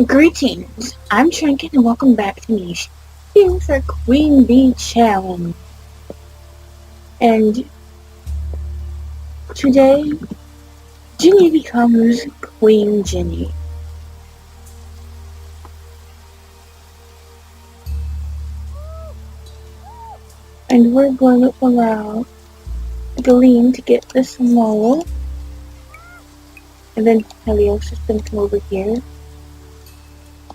Greetings, I'm Trinket and welcome back to Niche here for Queen Bee Challenge. And today, Ginny becomes Queen Ginny. And we're going to allow Galeen to get this mole. And then Helios is going to come over here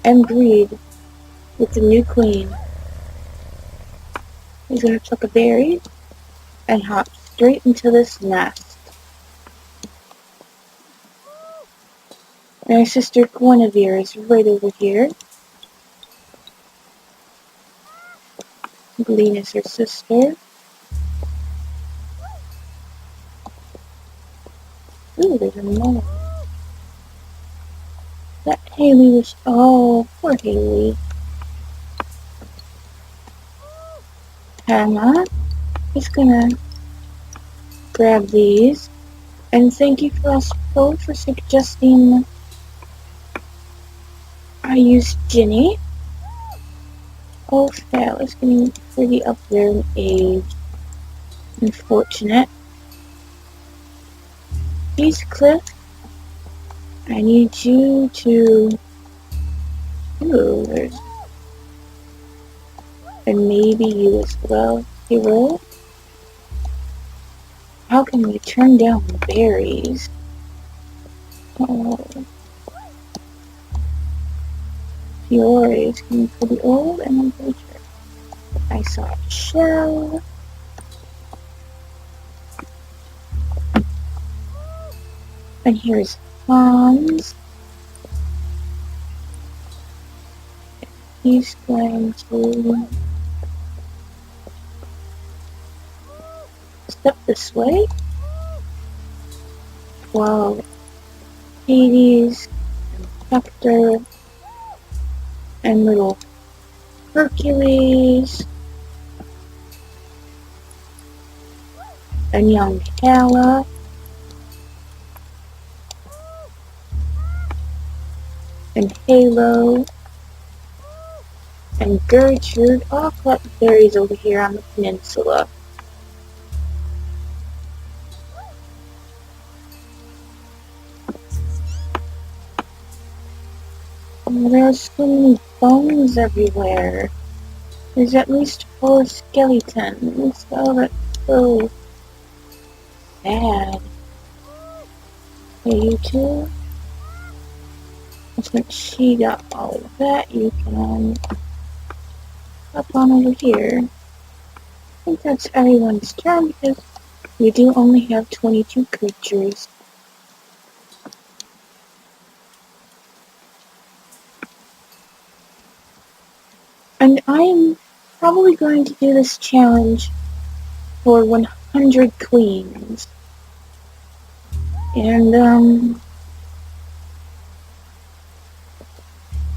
and breed with the new queen. He's going to pluck a berry and hop straight into this nest. And our sister Guinevere is right over here. Galeen is her sister. Ooh, there's a mole. That Haley was... Oh, poor Haley. Hannah is gonna grab these. And thank you for suggesting I use Ginny. Oh, Phil is getting pretty up there in age. Unfortunate. Heathcliff, I need you to... Ooh, there's... And maybe you as well, hero. How can we turn down the berries? Oh. Fiore is getting pretty old, and I'm pretty sure I saw a shell. And here's Hans. He's going to step this way. While Hades and Hector and little Hercules and young Hela and Halo and Gertrude all collect berries over here on the peninsula. And there's so many bones everywhere. There's at least 4 skeletons. Oh, that's so sad. Hey, you two? Since she got all of that, you can up on over here. I think that's everyone's turn because we do only have 22 creatures. And I'm probably going to do this challenge for 100 queens. And,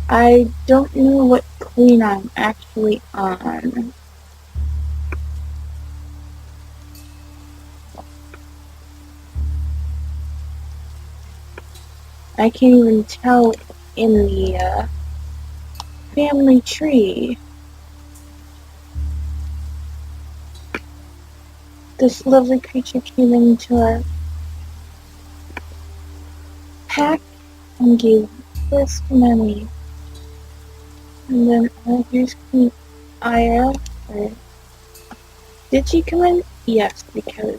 I don't know what queen I'm actually on. I can't even tell in the family tree. This lovely creature came into our pack and gave birth to many. And then here's Queen Ira. Did she come in? Yes, because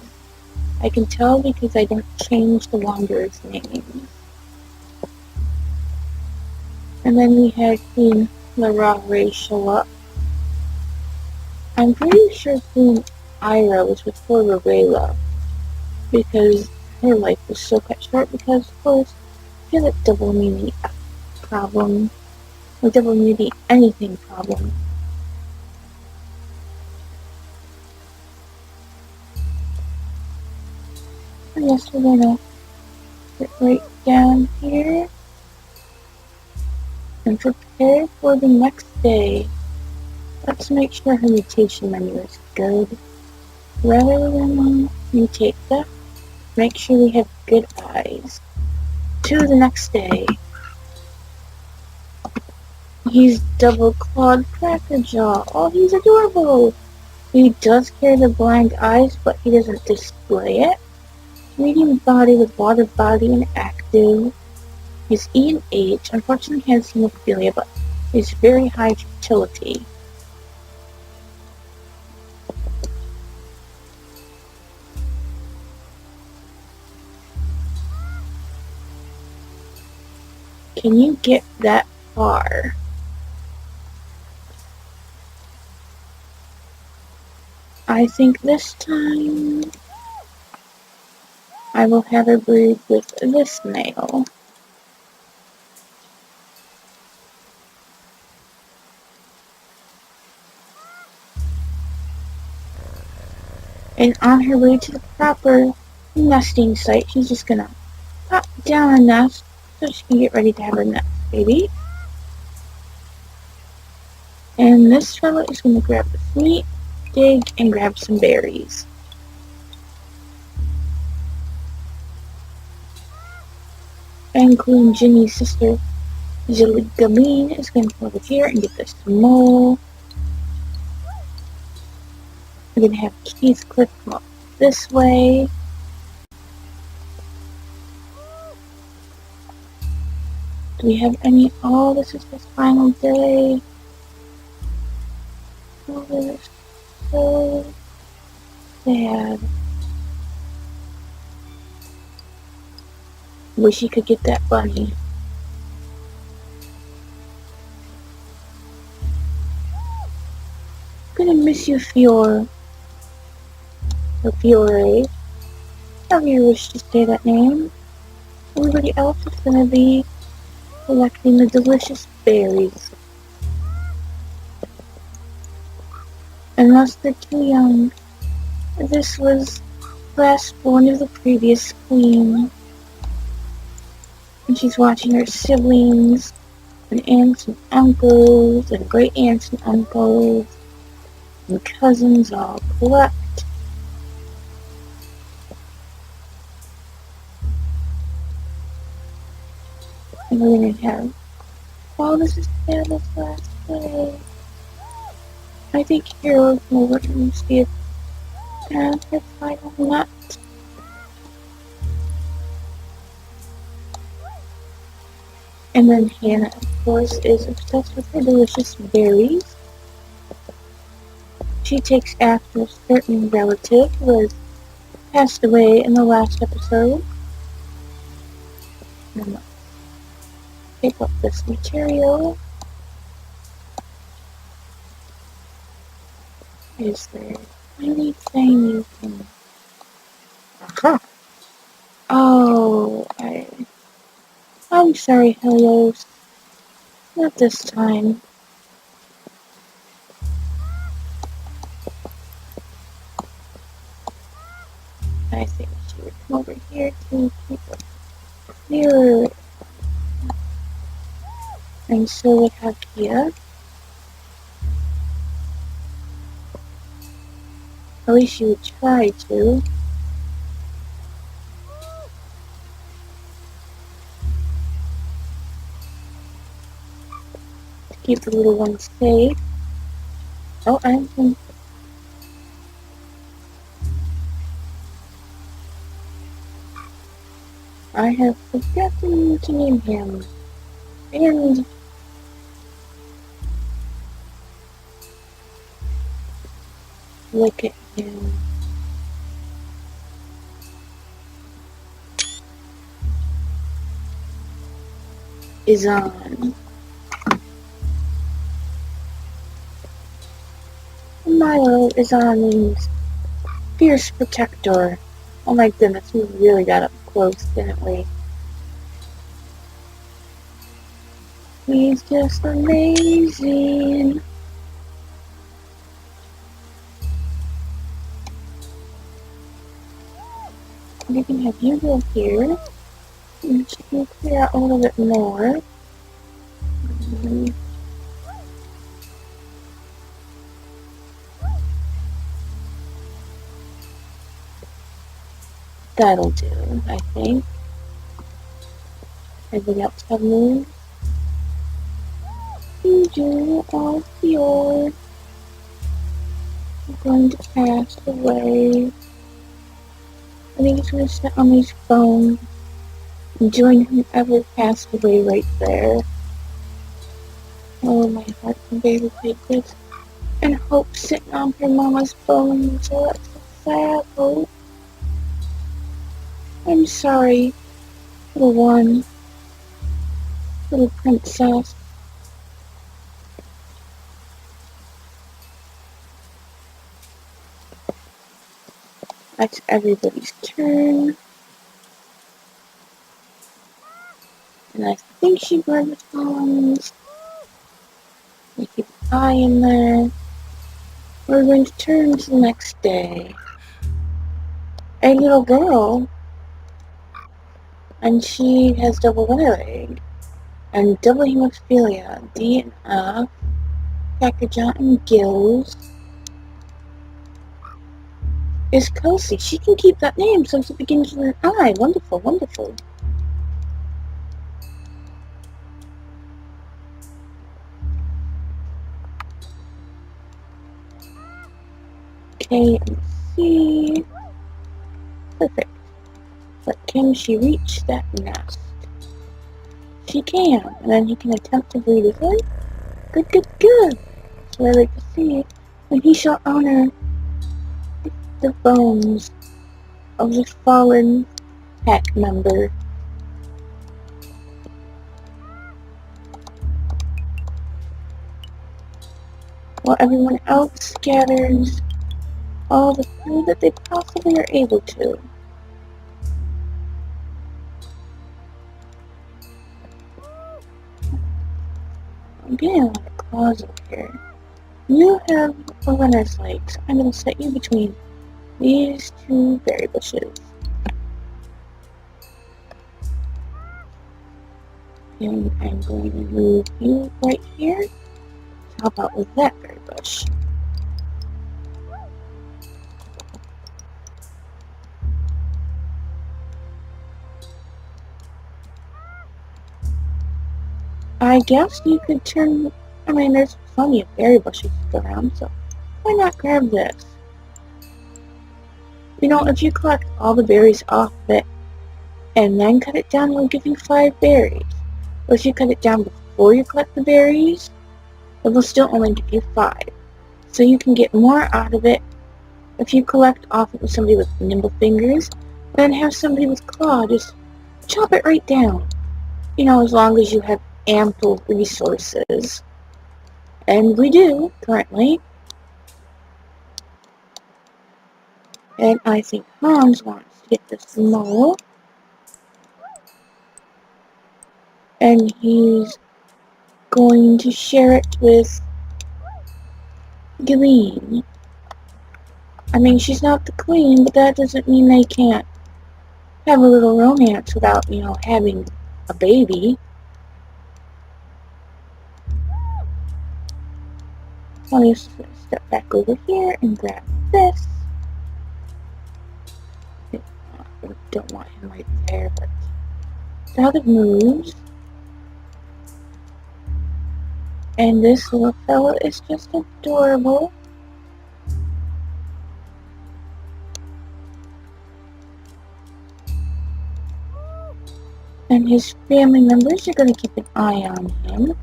I can tell because I don't change the Wanderer's name. And then we had Queen Lara Ray show up. I'm pretty sure Queen Ira was before Rayla because her life was so cut short because, of course, she had a double immunity problem. Or double immunity anything problem. And yes, we're gonna get right down here and prepare for the next day. Let's make sure her mutation menu is good. Rather than mutate that, make sure we have good eyes. To the next day. He's double-clawed crackerjaw. Oh, he's adorable. He does carry the blind eyes, but he doesn't display it. Medium body with water body and active. His E and H unfortunately has hemophilia, but is very high fertility. Can you get that far? I think this time I will have her breed with this male. And on her way to the proper nesting site, she's just gonna pop down a nest so she can get ready to have her next baby. And this fellow is gonna grab the meat, dig, and grab some berries. And Queen Ginny's sister, Galeen, is gonna come over here and get this mole. We're gonna have Heathcliff come up this way. Do we have any? Oh, this is his final day. Oh, this is so sad. Wish he could get that bunny. Gonna miss you, Fiore. Or Fiore. However you wish to say that name. Everybody else is gonna be collecting the delicious berries. Unless they're too young. This was last born of the previous queen. And she's watching her siblings, and aunts and uncles, and great aunts and uncles, and cousins all collect. And we're gonna have, oh, this is Santa's last day. I think Hero can over and see if Santa has final nut. And then Hannah, of course, is obsessed with her delicious berries. She takes after a certain relative who has passed away in the last episode. And let's pick up this material. Is there anything you can... Aha! Oh, I'm sorry, Helios. Not this time. I think she would come over here to keep it clearer. And so would Hakia. At least she would try to. Keep the little one safe. Oh, I have forgotten to name him. And look at him. Izan. Milo Izan means fierce protector. Oh my goodness, we really got up close, didn't we? He's just amazing. We can have you go here. And she can clear out a little bit more. That'll do, I think. Everybody else have moves? you do of your going to pass away. I think he's gonna sit on his phone and join whoever passed away right there. Oh, my heart can barely take this. And Hope sitting on her mama's bones. Oh, that's so sad, Hope. I'm sorry, little one. Little princess. That's everybody's turn. And I think she burned the phones. We keep an eye in there. We're going to turn to the next day. A little girl. And she has double leg. And double hemophilia. D and F. Crackerjaw and Gills. Is Kelsey. She can keep that name since it begins with an I. Wonderful, wonderful. K and C. Perfect. But can she reach that nest? She can. And then he can attempt to breed with her. Good, good, good. That's what I like to see. And he shall honor the bones of the fallen pack member. While everyone else gathers all the food that they possibly are able to. I'm getting a lot of claws over here. You have a runner's leg, so I'm going to set you between these two berry bushes. And I'm going to move you right here. How about with that berry bush? I guess you could turn, I mean, there's plenty of berry bushes to go around, so why not grab this? You know, if you collect all the berries off of it, and then cut it down, it'll give you 5 berries. But if you cut it down before you collect the berries, it will still only give you 5. So you can get more out of it if you collect off it with somebody with nimble fingers, then have somebody with claw just chop it right down. You know, as long as you have ample resources. And we do, currently. And I think Hans wants to get this mole. And he's going to share it with Galeen. I mean, she's not the queen, but that doesn't mean they can't have a little romance without, you know, having a baby. So I'm just going to step back over here and grab this. I don't want him right there, but now it moves. And this little fella is just adorable. And his family members are going to keep an eye on him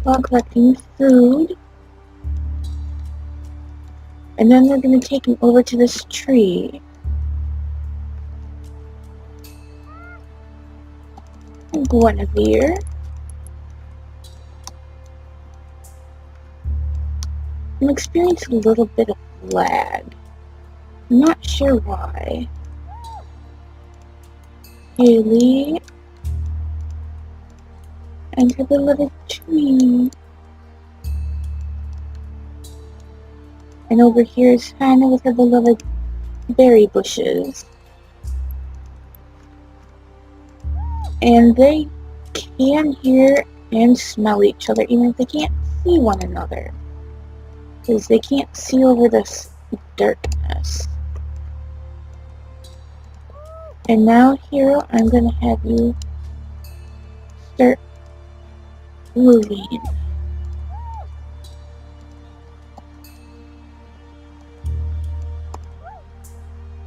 while collecting food. And then they're going to take him over to this tree. And Guinevere. I'm experiencing a little bit of lag. I'm not sure why. Haley and her beloved tree. And over here is Hannah with her beloved berry bushes. And they can hear and smell each other even if they can't see one another. Because they can't see over this darkness. And now, Hero, I'm going to have you start moving.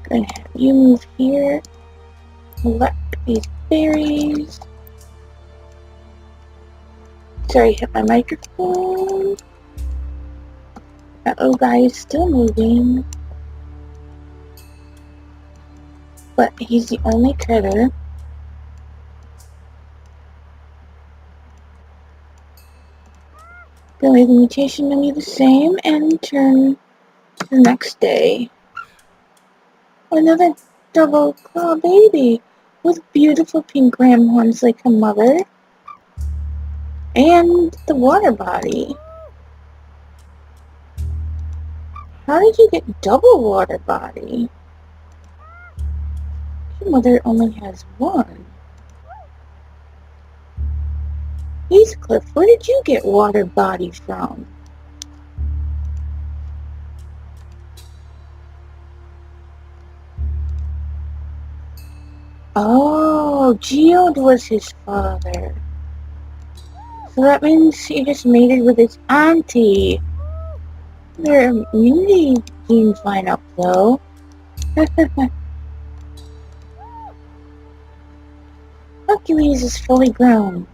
Gonna have you move here. Collect these berries. Sorry, hit my microphone. That little guy is still moving. But he's the only critter. Gonna leave the mutation menu the same and turn to the next day. Another double claw baby with beautiful pink ram horns like her mother. And the water body. How did you get double water body? Your mother only has one. Heathcliff, where did you get water body from? Oh, Geode was his father. So that means he just mated with his auntie. Their immunity genes line up, though. Hercules is fully grown.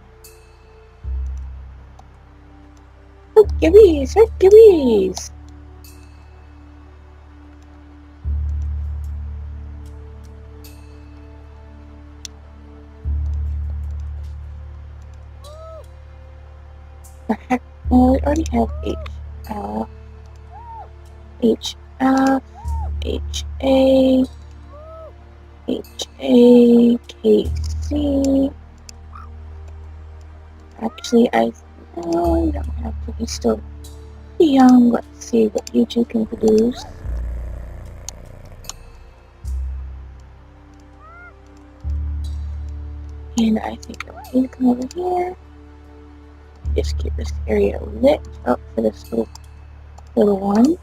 Hercules! Hercules! The heck? Well, we already have HF, HA, KC. Actually, no, you don't have to. He's still young. Let's see what you two can produce. And I think I need to come over here. Just keep this area lit up for this little one.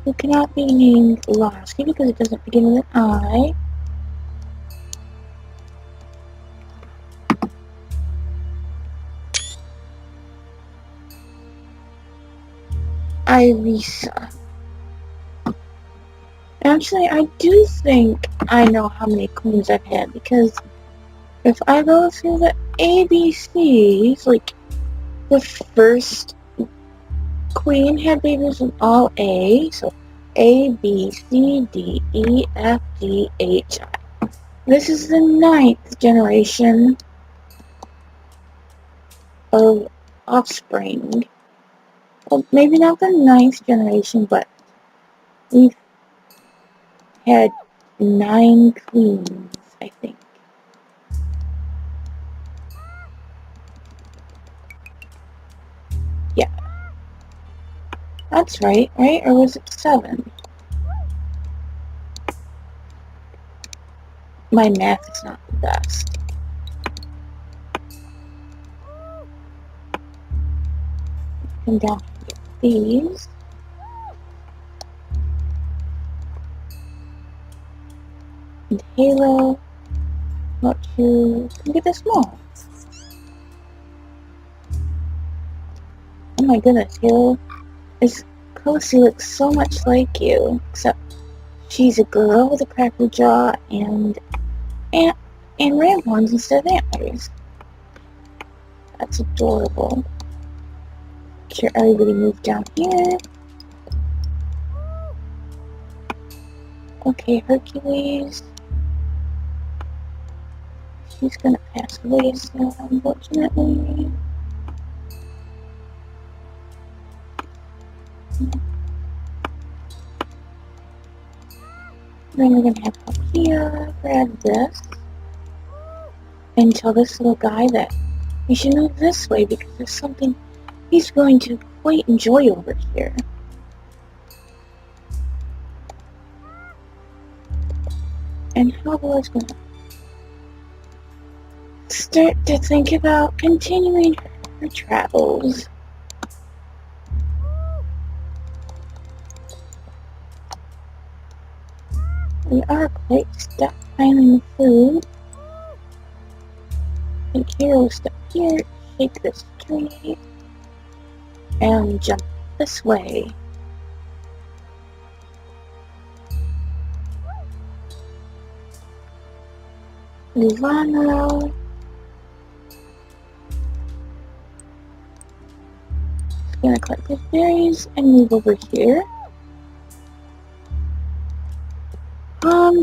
Who cannot be named Lasky because it doesn't begin with an I. Irisa. Actually, I do think I know how many queens I've had because if I go through the ABCs, like the first queen had babies with all A, so A, B, C, D, E, F, G, H, I. This is the 9th generation of offspring. Well, maybe not the 9th generation, but we've had 9 queens, I think. Yeah. That's right? Or was it 7? My math is not the best. Come down and get these. And Halo, not to get this small. Oh my goodness, Halo is Kosi looks so much like you, except she's a girl with a cracker jaw and ram horns instead of antlers. That's adorable. Make sure everybody move down here. Okay, Hercules. She's gonna pass away soon, unfortunately. Then we're gonna have Palkia grab this and tell this little guy that we should move this way because there's something he's going to quite enjoy over here. And Hogwarts gonna start to think about continuing her travels. We are quite stockpiling food. Take hero step here, shake this tree, and jump this way. Move on around. Just gonna collect the berries and move over here.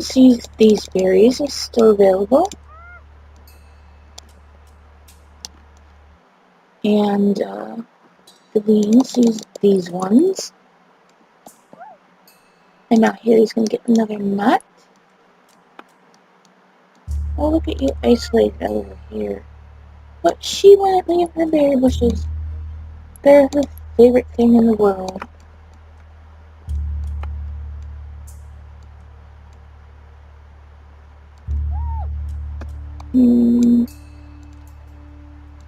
See these berries are still available. And Glean sees these ones. And now Haley's gonna get another nut. Oh, look at you isolated over here. But she wouldn't leave her berry bushes. They're her favorite thing in the world.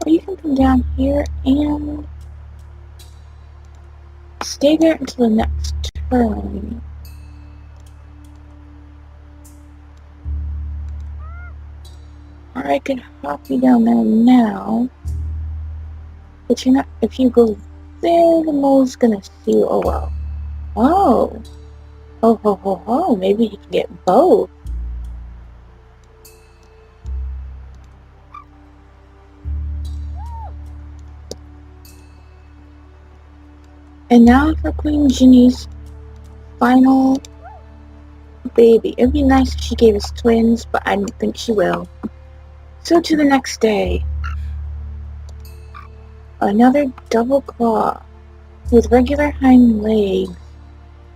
Or you can come down here and stay there until the next turn. Or I could hop you down there now. But you're not, if you go there, the mole's gonna see you. Oh well. Oh. Oh ho ho ho, maybe you can get both. And now for Queen Ginny's final baby. It'd be nice if she gave us twins, but I don't think she will. So to the next day. Another double claw with regular hind legs,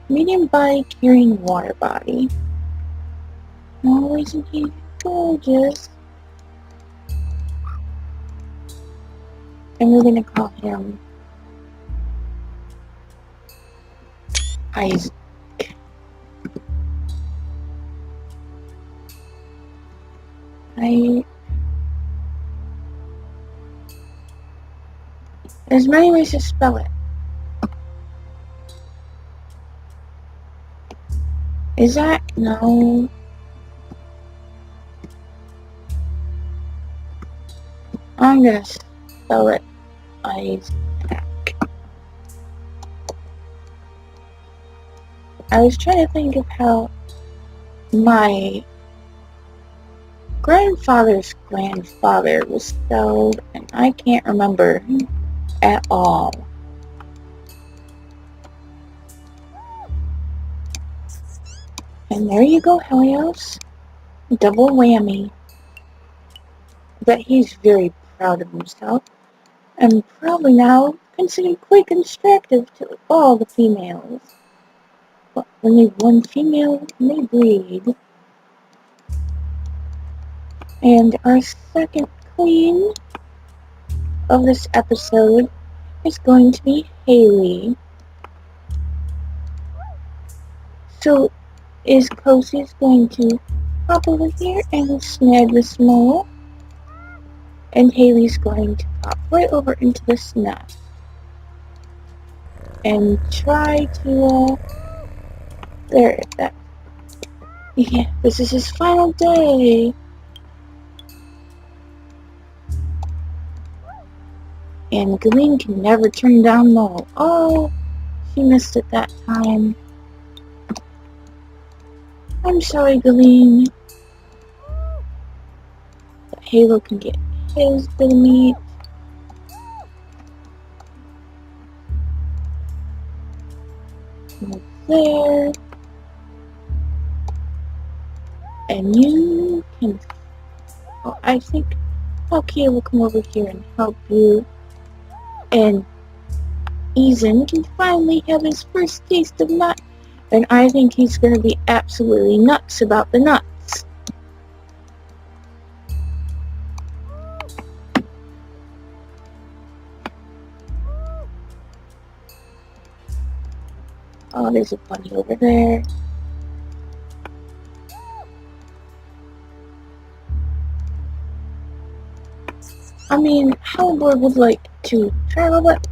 medium body carrying water body. Always he's gorgeous. And we're gonna call him Isaac. There's many ways to spell it. Is that? No. I'm gonna spell it Isaac. I was trying to think of how my grandfather's grandfather was spelled, and I can't remember at all. And there you go, Helios. Double whammy. But he's very proud of himself, and probably now considered quite constructive to all the females. But only one female may breed. And our second queen of this episode is going to be Haley. So is Kosey's going to hop over here and snag this mole, and Haley's going to pop right over into this nest and try to this is his final day. And Galen can never turn down mole. Oh, she missed it that time. I'm sorry, Galen. But Halo can get his bit of meat. Move there. And you can... Oh, I think Palkia will come over here and help you. And Eason can finally have his first taste of nut. And I think he's going to be absolutely nuts about the nuts. Oh, there's a bunny over there. I mean, Halibor would like to travel, but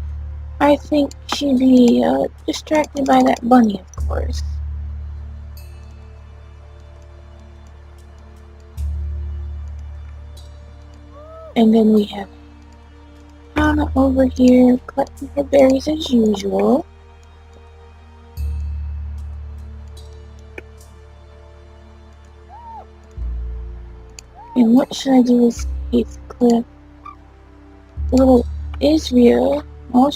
I think she'd be distracted by that bunny, of course. And then we have Hannah over here collecting her berries as usual. And what should I do with Heathcliff? Little Israel, well,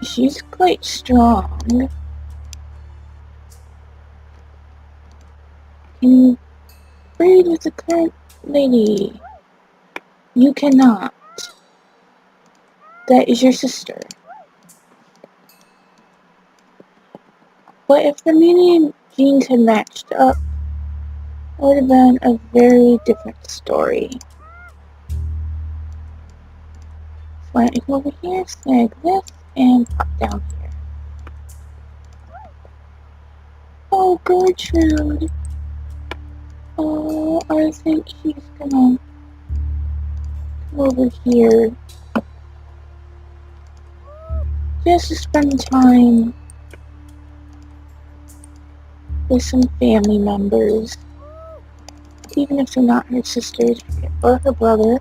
she's quite strong. Can you breed with the current lady? You cannot. That is your sister. But if the median genes had matched up, it would have been a very different story. So why don't you come over here, snag this, and pop down here. Oh, Gertrude. Oh, I think she's gonna come over here just to spend time with some family members, even if they're not her sisters or her brother.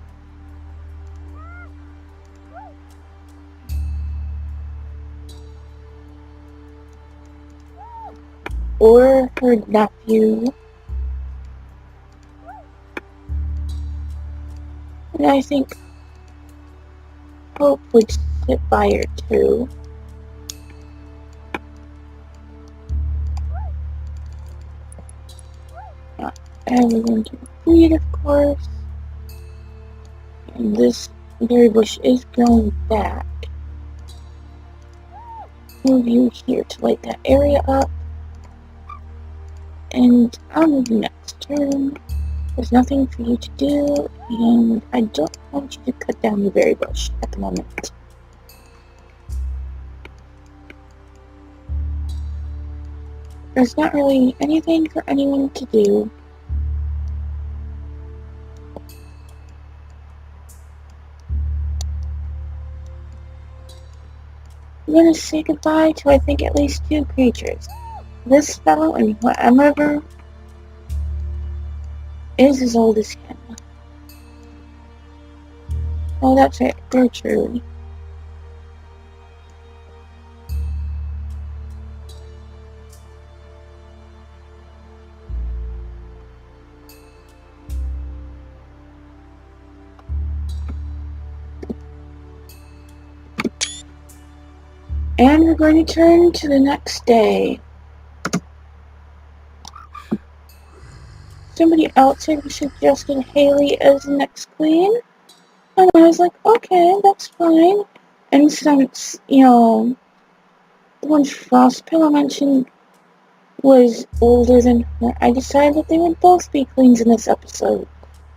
Or her nephew. And I think Hope would sit by her too. Not everyone can breed, of course. And this berry bush is growing back. Move you here to light that area up. And I'll move you next turn. There's nothing for you to do, and I don't want you to cut down your berry bush at the moment. There's not really anything for anyone to do. I'm gonna say goodbye to I think at least 2 creatures. This fellow and whatever is as old as him. Oh, that's it, Gertrude. And we're going to turn to the next day. Somebody else had suggested Haley as the next queen. And I was like, okay, that's fine. And since, the one Frostpillow mentioned was older than her, I decided that they would both be queens in this episode.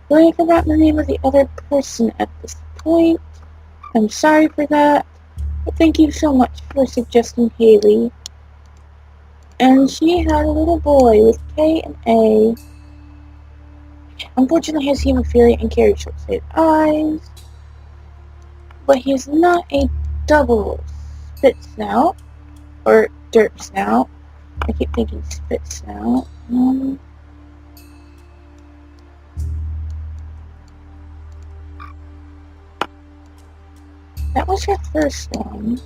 But I forgot the name of the other person at this point. I'm sorry for that. But thank you so much for suggesting Haley. And she had a little boy with K and A. Unfortunately, his hemophilia and carried short-sighted eyes. But he is not a double spit snout. Or derp snout. I keep thinking spit snout. That was her first one,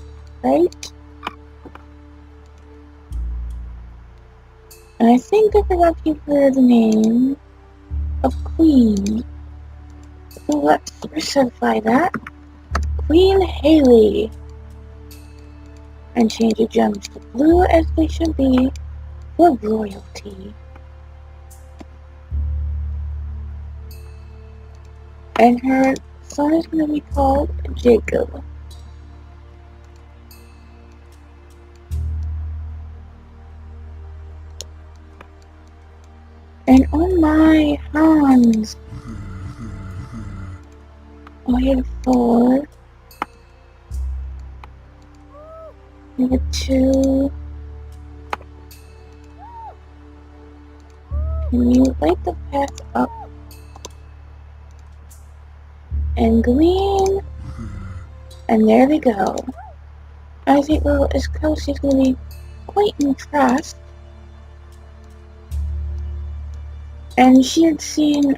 right? And I think I forgot to give her the name of Queen. So let's certify that. Queen Haley. And change the gems to blue as they should be for royalty. And her son is going to be called Jacob. And oh my Hans. I had 4. Number 2. Can you light the path up? And glean. And there we go. I think little Kelsey's going to be quite impressed. And she had seen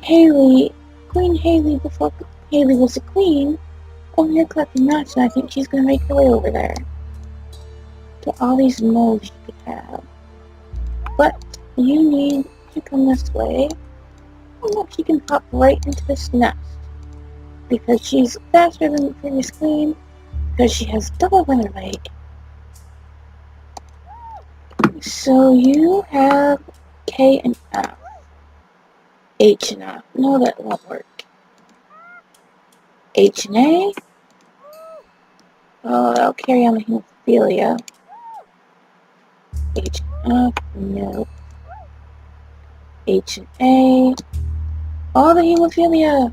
Haley Queen Haley before Haley was a queen. Oh, you're collecting nuts, and I think she's gonna make her way over there. Get all these moles you could have. But you need to come this way. Oh, look, she can hop right into this nest. Because she's faster than the previous queen. Because she has double winter leg. So you have K and F. H and F. No, that won't work. H and A. Oh, that'll carry on the hemophilia. H and F. No. H and A. All the hemophilia.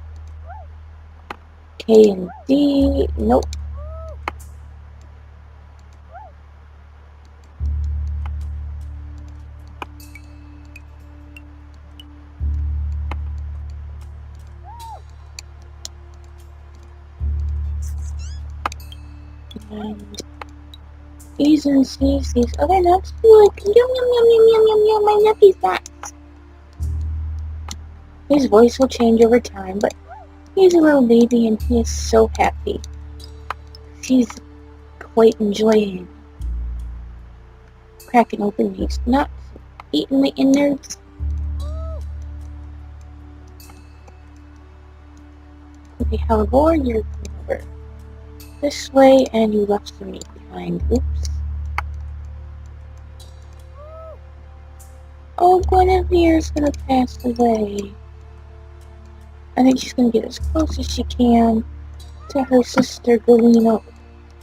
K and D. Nope. And E's and C's, these other nuts. Look, yum yum yum yum yum yum yum, my nuppy's nuts. His voice will change over time, but he's a little baby and he is so happy. He's quite enjoying cracking open these nuts, eating the innards. Okay, Halibor, you're coming over this way and you left some meat behind. Oops. Oh, Guinevere's gonna pass away. I think she's gonna get as close as she can to her sister Galena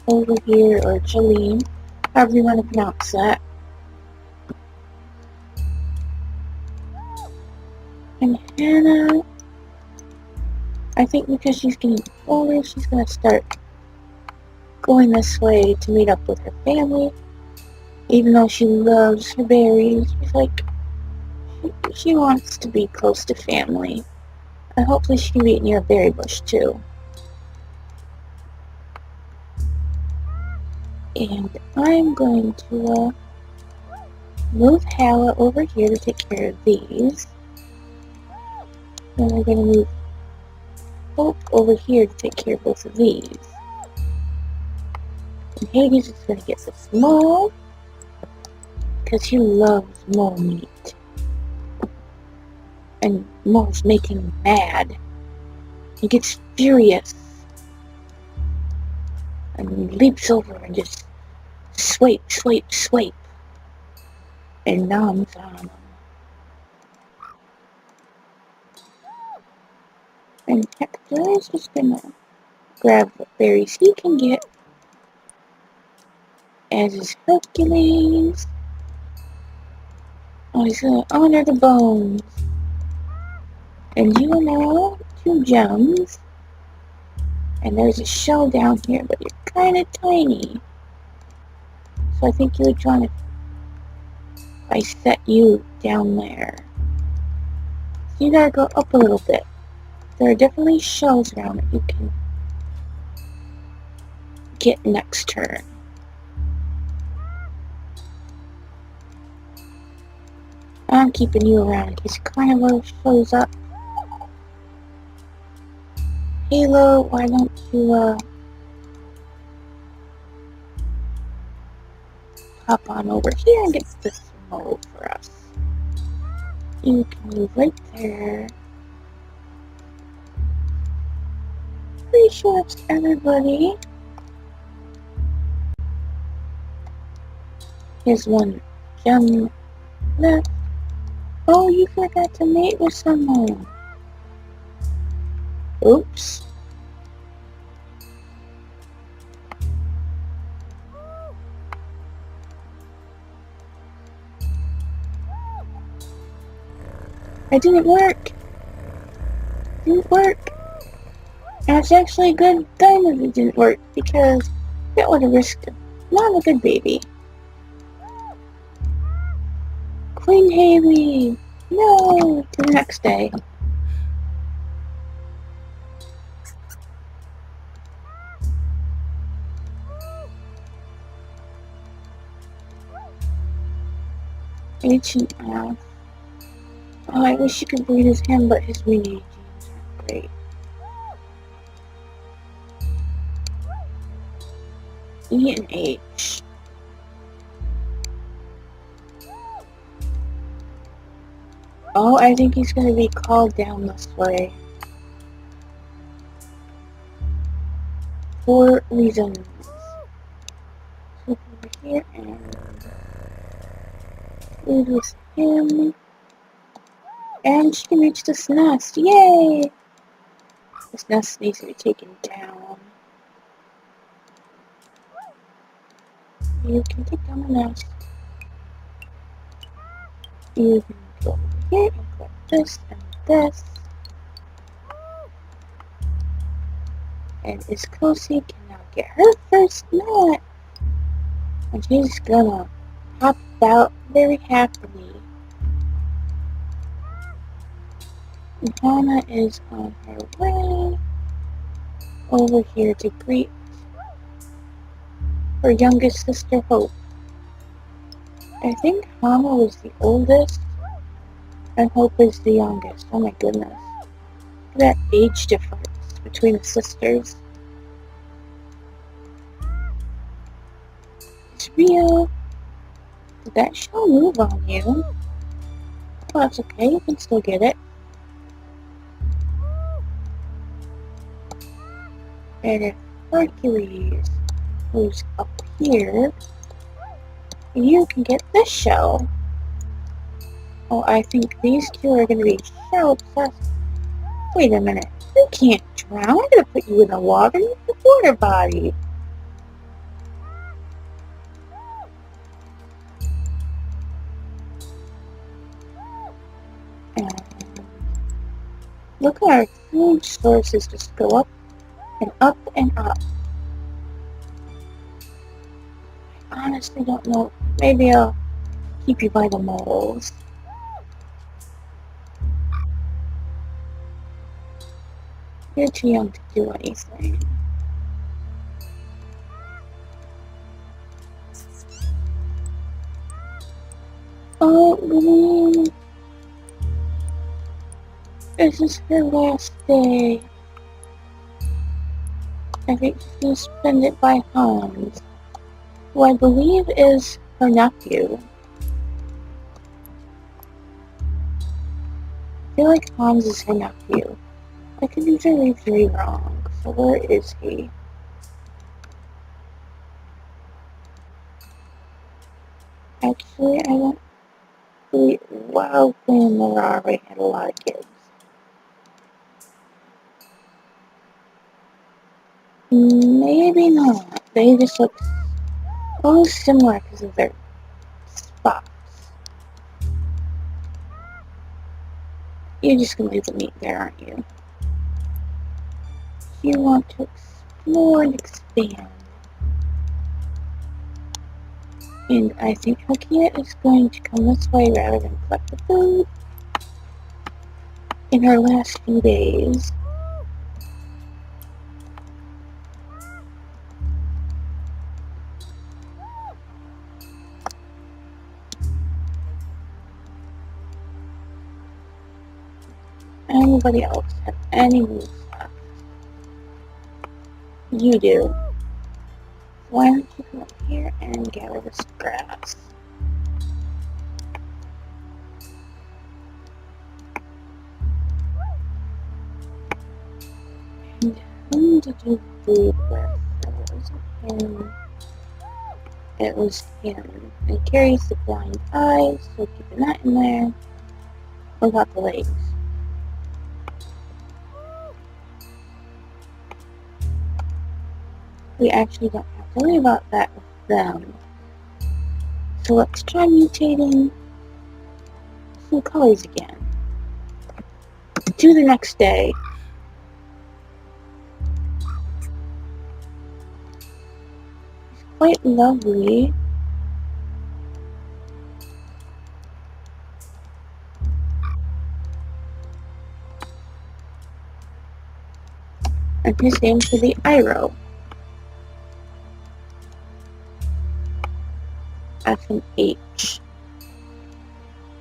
over here, or Jolene, however you want to pronounce that. And Hannah, I think because she's getting older, she's gonna start going this way to meet up with her family. Even though she loves her berries, she's like, she wants to be close to family. And hopefully she can be near a berry bush too. And I'm going to move Hala over here to take care of these. And we're going to move Hope over here to take care of both of these. And Hades is going to get this mole, because he loves mole meat. And moles make him mad. He gets furious. And leaps over and just swipe, swipe, swipe. And noms on him. And Hector is just gonna grab what berries he can get. As is Hercules. Oh, he's gonna honor the bones. And you know, 2 gems. And there's a shell down here, but you're kind of tiny. So I think you would try to, if I set you down there. So you gotta go up a little bit. There are definitely shells around that you can get next turn. I'm keeping you around in case Carnivore shows up. Halo, why don't you hop on over here and get this mole for us. You can move right there. Pretty sure it's everybody. Here's 1 gem left. Oh, you forgot to mate with someone. Oops. It didn't work. Didn't work. And it's actually a good thing that it didn't work, because that would have risked not a good baby. Queen Haley! No! To the next day. H and F. Oh, I wish you could breed as him, but his mini genes aren't great. E and H. Oh, I think he's going to be called down this way. For reasons. So over here and leave with him. And she can reach this nest. Yay! This nest needs to be taken down. You can take down the nest. You can go over here and collect this and this. And Iskosi can now get her first nut. And she's gonna hop out very happily. And Hannah is on her way over here to greet her youngest sister, Hope. I think Hannah was the oldest and Hope is the youngest. Oh my goodness. Look at that age difference between the sisters. It's real. Did that shell move on you? Oh, that's okay. You can still get it. And if Hercules moves up here, you can get this shell. Oh, I think these two are going to be shell obsessed. Wait a minute. You can't drown. I'm going to put you in the water. You're a water body. And look at our food sources just go up and up and up. I honestly don't know. Maybe I'll keep you by the moles. You're too young to do anything. Oh, Gleam. This is her last day. I think she's going to spend it by Hans, who I believe is her nephew. I feel like Hans is her nephew. I could be very, very wrong. So where is he? Actually, I don't believe... Wow, Glenn Morari had a lot of kids. Maybe not. They just look so similar because of their spots. You're just going to leave the meat there, aren't you? You want to explore and expand. And I think Hakia is going to come this way rather than collect the food in her last few days. Anybody else have any moves left? You do. Why don't you come up here and gather this grass? And whom did you food with? It wasn't him. It was him. And carries the blind eyes, so keeping that in there. What about the legs? We actually don't have to worry about that with them. So let's try mutating some colors again. To the next day. It's quite lovely. And his name should be Iroh. F and H.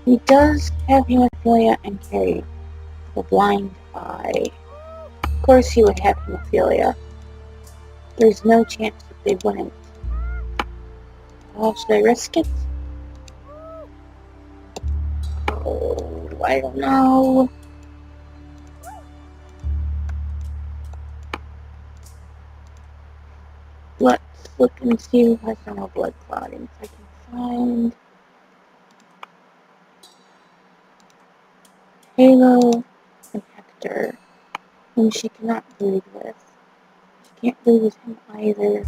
He does have hemophilia and carry the blind eye. course he would have hemophilia. There's no chance that they wouldn't. Oh, should I risk it? Oh, I don't know. Let's look and see who has no blood clotting. If I can find Halo and Hector, whom she cannot breed with. She can't breed with him either.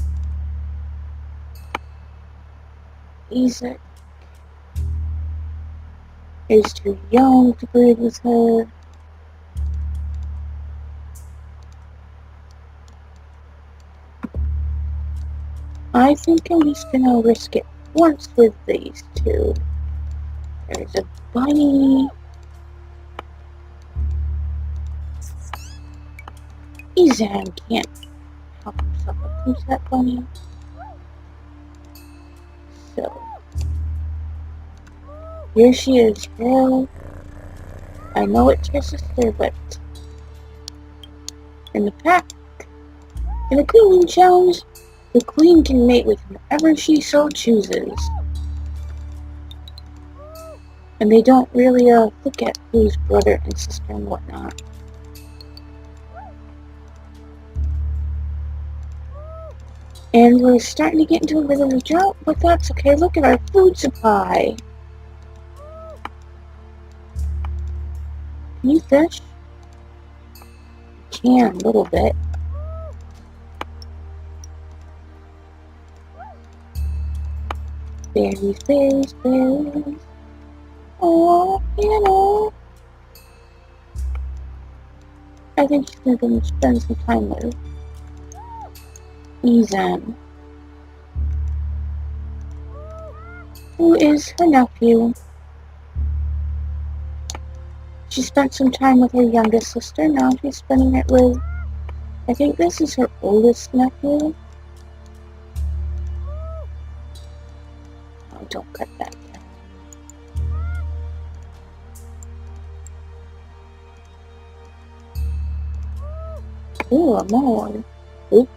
Isaac is too young to breed with her. I think I'm just gonna risk it once with these two. There's a bunny. Izan can't help himself. Who's that bunny? So, here she is. Well, I know it's her sister, but in the pack, in a queen challenge, the queen can mate with whoever she so chooses. And they don't really look at who's brother and sister and whatnot. And we're starting to get into a bit of a drought, but that's okay. Look at our food supply. Can you fish? You can, a little bit. Berries, berries, berries. Oh, you know. I think she's gonna spend some time with Izan, who is her nephew. She spent some time with her youngest sister, now she's spending it with, I think this is her oldest nephew. Oh, don't cut that down. Ooh, a mole. Oop.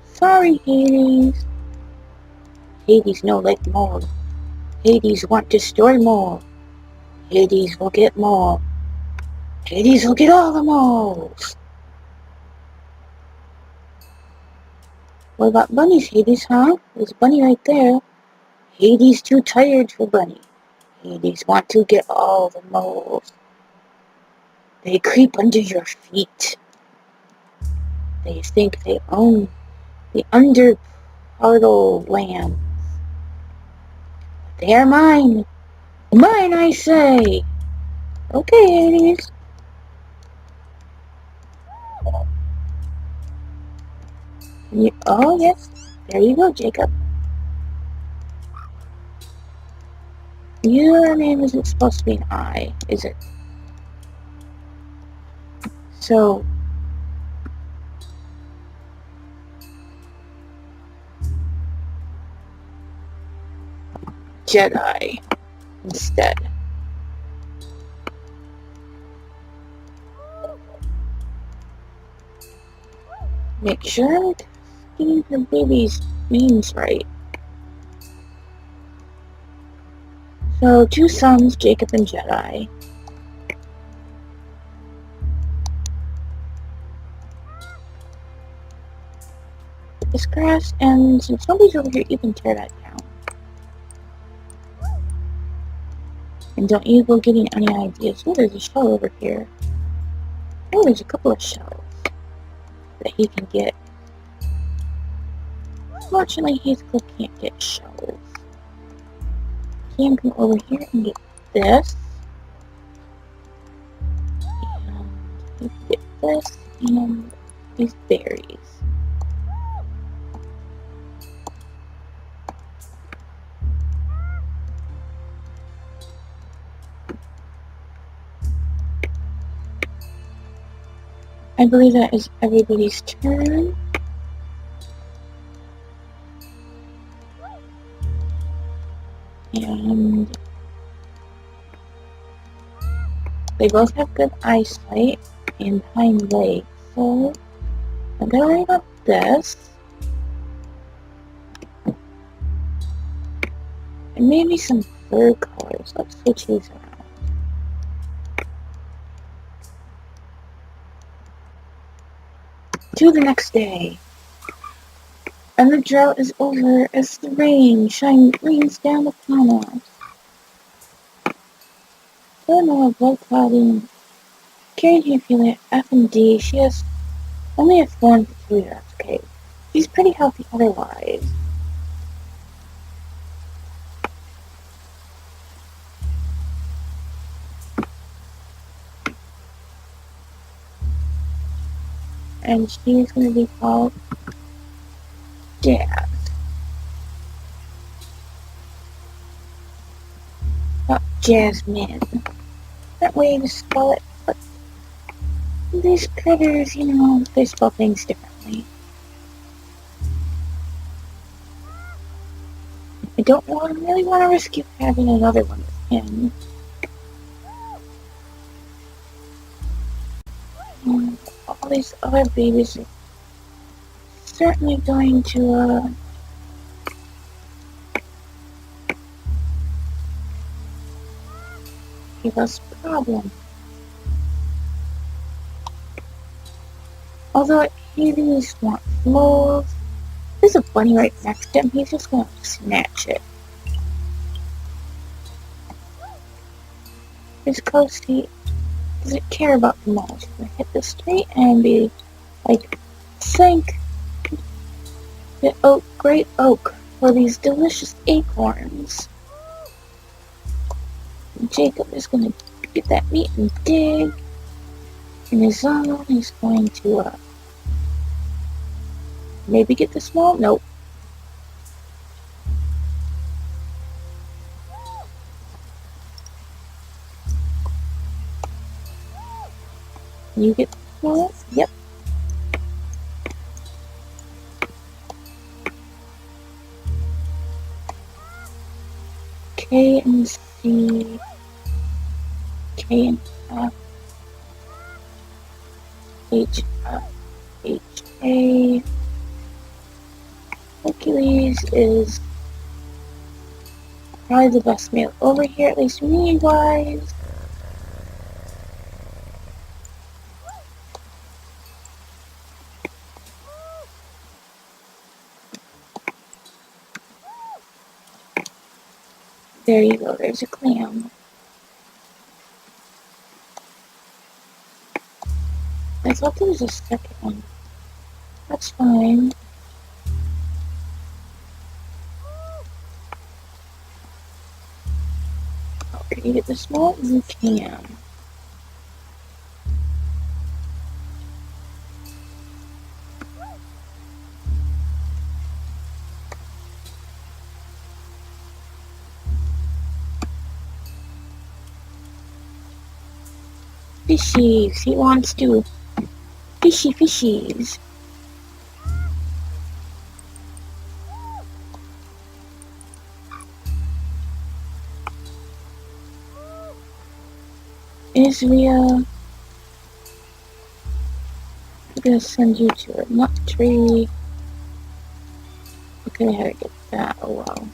Sorry, Hades. Hades no like more. Hades want to destroy more. Hades will get more. Hades will get all the moles. What about Bunny's Hades, huh? There's Bunny right there. Hades too tired for Bunny. Hades want to get all the moles. They creep under your feet. They think they own the underportal lands. They are mine. Mine, I say. Okay, Hades. Oh, yes. There you go, Jacob. Your name isn't supposed to be an I, is it? So, Jedi instead. Make sure I'm getting her baby's names right. So, two sons, Jacob and Jedi. This grass, and since nobody's over here, you can tear that down. And don't you go getting any ideas. Oh, there's a shell over here. Oh, there's a couple of shells that he can get. Unfortunately, Heathcliff can't get shells. He can come over here and get this. And he can get this and these berries. I believe that is everybody's turn. And they both have good eyesight. and hind legs. So I'm gonna worry about this. And maybe some fur colors. Let's switch these around. To the next day. And the drought is over as the rains down upon us. Eleanor blood clotting. Carrying hemophilia F and D. She has only a form for 2 years. Okay. She's pretty healthy otherwise. And she's going to be called Jazz. Not Jasmine. That way to spell it, but these critters, you know, they spell things differently. I don't really want to risk you having another one with him. All these other babies are certainly going to, give us problems. Although he really wants moles, there's a bunny right next to him. He's just going to snatch it. His Coasty doesn't care about the moles. He's going to hit the street and be like, thank the great oak for these delicious acorns. And Jacob is going to get that meat and dig. In his zone, he's going to maybe get the small. Nope. You get the small? Yep. K and C. K and F. H, H, A. Hercules is probably the best male over here, at least me-wise. There you go, there's a clam. I thought there was a second one. That's fine. Oh, can you get the small? You can. Fishies, he wants to. Fishies. Israel, I'm gonna send you to a nut tree. Okay, how to get that? Oh wow.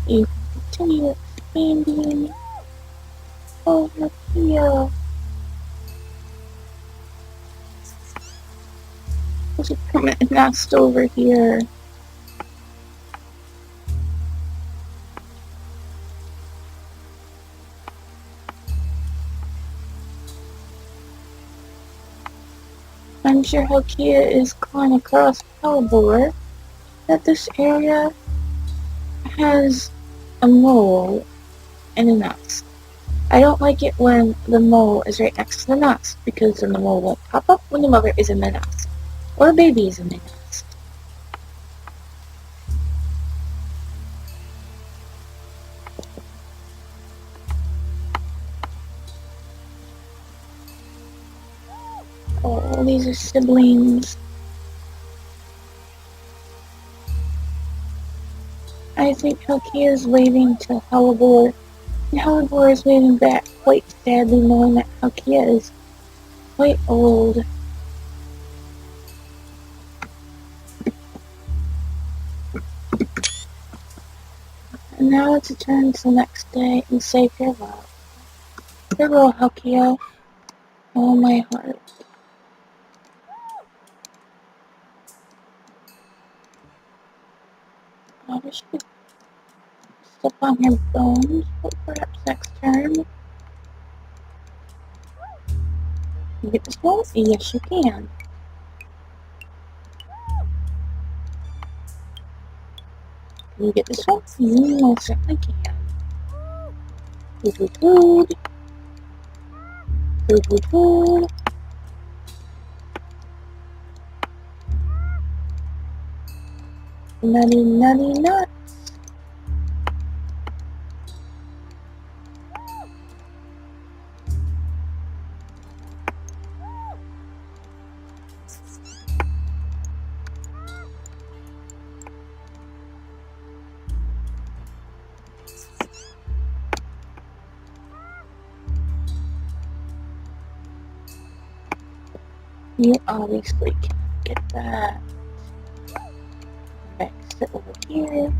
You continue expanding over here. There's a permanent nest over here. I'm sure Helkia is calling across Palabor that this area has a mole and a nest. I don't like it when the mole is right next to the nest, because then the mole won't pop up when the mother is in the nest, or a baby is in the nest. Oh, these are siblings. I think Helkia is waving to Halibor And Hellebore is moving back quite sadly, knowing that Halkia is quite old. And now it's a turn to the next day and say farewell. Farewell, Halkia. Oh, my heart. I wish I could step on her bones, but perhaps next turn. You get this one? Yes, you can. Can you get this one? You most certainly can. Food, food, food. Food, food, food. Nutty, nutty, nut. You obviously can get that. Next, sit over here.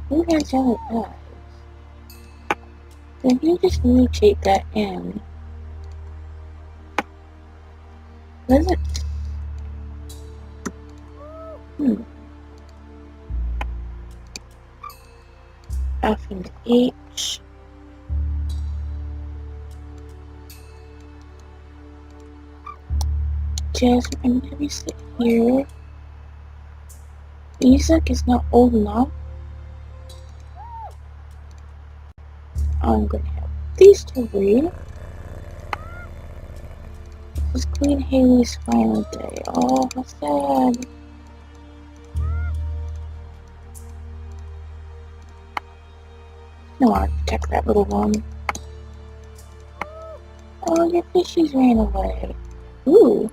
Who has yellow eyes? Then you just mutate that in. Does it? F and H. Jasmine, I'm gonna have you sit here. Isaac is not old enough. I'm gonna have these two read. This is Queen Haley's final day. Oh, how sad. No, I'll protect that little one. Oh, your fishies ran away. Ooh.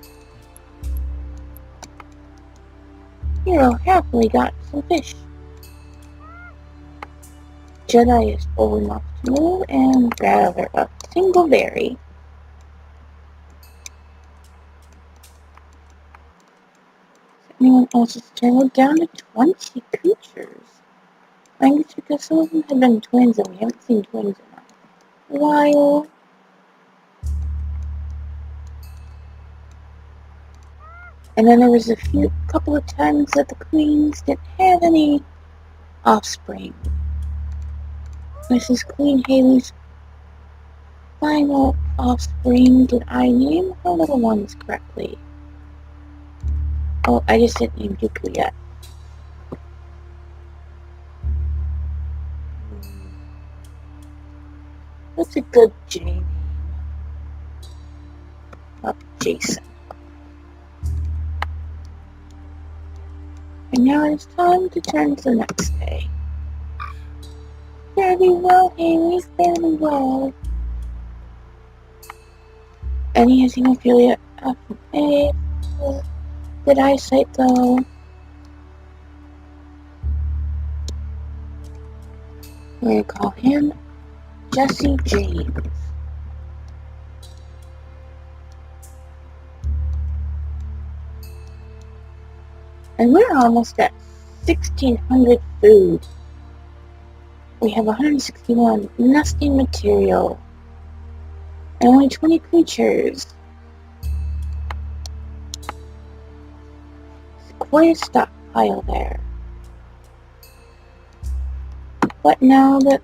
Hero happily got some fish. Jedi is old enough to move and gather a single berry. Anyone else's turn? We're down to 20 creatures. I think it's because some of them have been twins and we haven't seen twins in a while. And then there was a couple of times that the queens didn't have any offspring. This is Queen Haley's final offspring. Did I name her little ones correctly? Oh, I just didn't name Dooku yet. What's a good J name? Up Jason. And now it's time to turn to the next day. Fairly well, Haley, fairly well. Any has hemophilia F and A. Good eyesight though. We're gonna call him Jesse James. And we're almost at 1,600 food. We have 161 nesting material. And only 20 creatures. Quite a stockpile there. But now that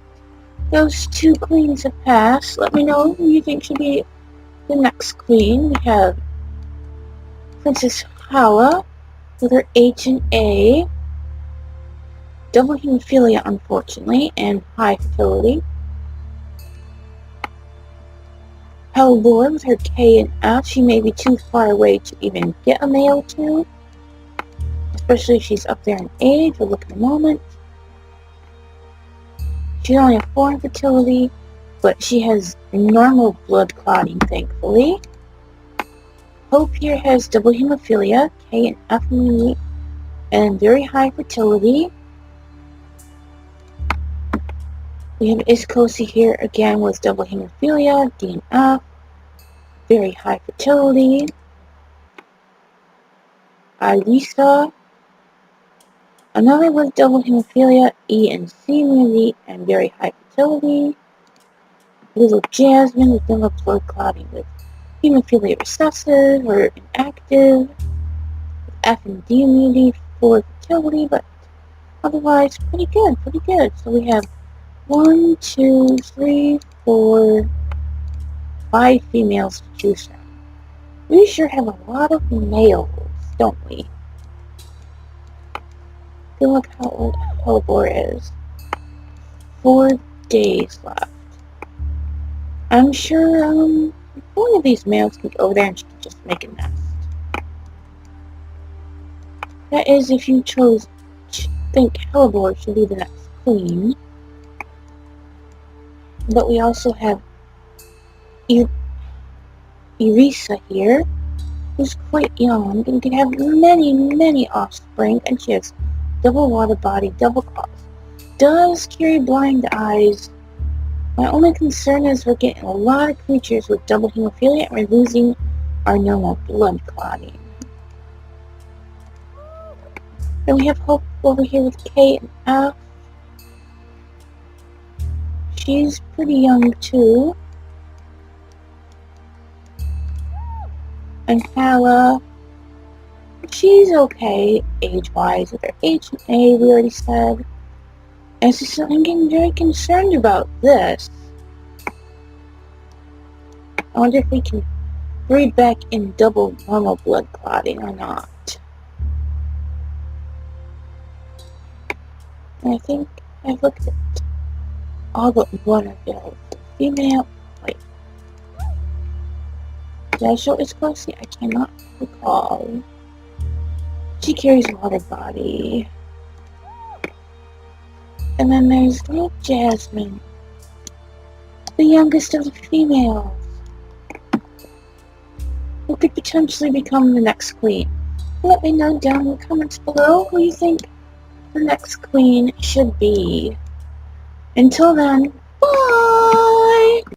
those two queens have passed, let me know who you think should be the next queen. We have Princess Hala with her H and A. Double hemophilia, unfortunately, and high fertility. Hellebore with her K and F. She may be too far away to even get a male to. Especially if she's up there in age. We'll look in a moment. She only has 4 in fertility, but she has normal blood clotting, thankfully. Hope here has double hemophilia, K and F immunity, and very high fertility. We have Iskosi here again with double hemophilia, D and F, very high fertility. Alisa, another with double hemophilia, E and C immunity, and very high fertility. Little Jasmine with double blood clotting with hemophilia recessive or inactive, with F and D immunity for fertility, but otherwise pretty good. So we have 1, 2, 3, 4, 5 females to choose from. We sure have a lot of males, don't we? Good look how old Hellebore is. 4 days left. I'm sure one of these males can go over there and she can just make a nest. That is if you think Hellebore should be the next queen. But we also have Irisa here, who's quite young and can have many offspring, and she has double water body, double claws. Does carry blind eyes. My only concern is we're getting a lot of creatures with double hemophilia and we're losing our normal blood clotting. Then we have Hope over here with K and F. She's pretty young too. And Hala, she's okay age-wise with her H and A, we already said. And so I'm getting very concerned about this. I wonder if we can breed back in double normal blood clotting or not. And I think I've looked at all but one available. Female, wait. Did I show Iskosi? I cannot recall. She carries water body. And then there's little Jasmine, the youngest of the females, who could potentially become the next queen. Let me know down in the comments below who you think the next queen should be. Until then, bye!